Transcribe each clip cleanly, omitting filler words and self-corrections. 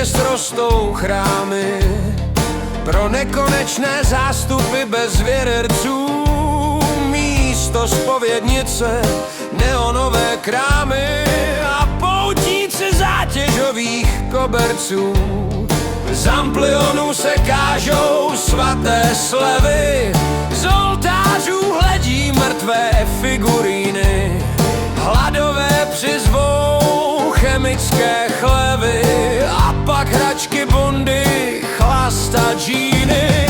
měst rostou chrámy pro nekonečné zástupy bez věrců. Místo zpovědnice neonové krámy a poutníci zátěžových koberců. Z amplionů se kážou svaté slevy, z oltářů hledí mrtvé figuríny. Hladové přizvou chemické chlevy a pak hračky bundy, chlasta džíny.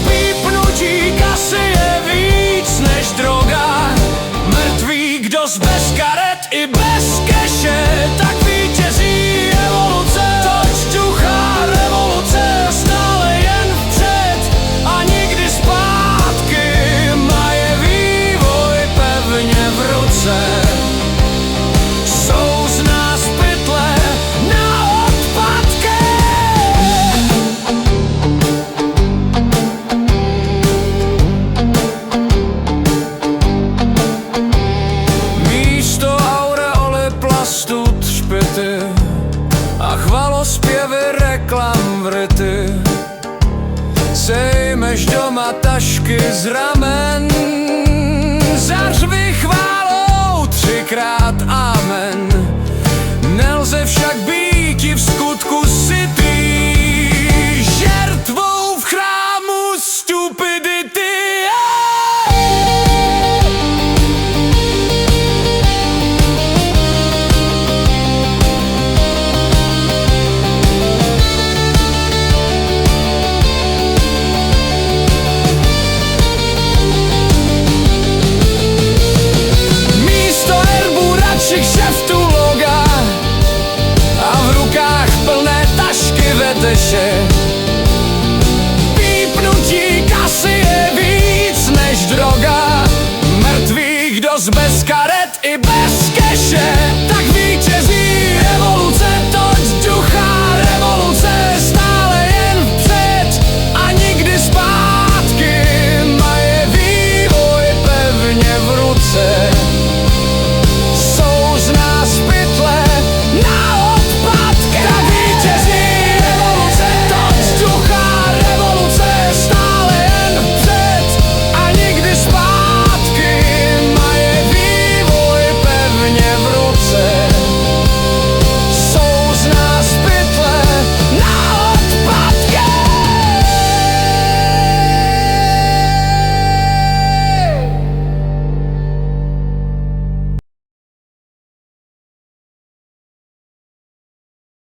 Pípnutí kasy je víc než droga. Mrtvý, kdo bez karet i bez keše, tak vítězí evoluce. Toč ducha revoluce, stále jen vpřed a nikdy zpátky. Maje vývoj pevně v ruce. Jsou z nás pytle na odpadky. A chvalospěvy reklam vryty, sejmeš doma tašky z ramen, zařvi chválou 3krát amen. Nelze však býti v skutku sytý žertvou v chrámu stupidity. Pípnutí kasy je víc než droga. Mrtvý, kdo bez karet i bez keše,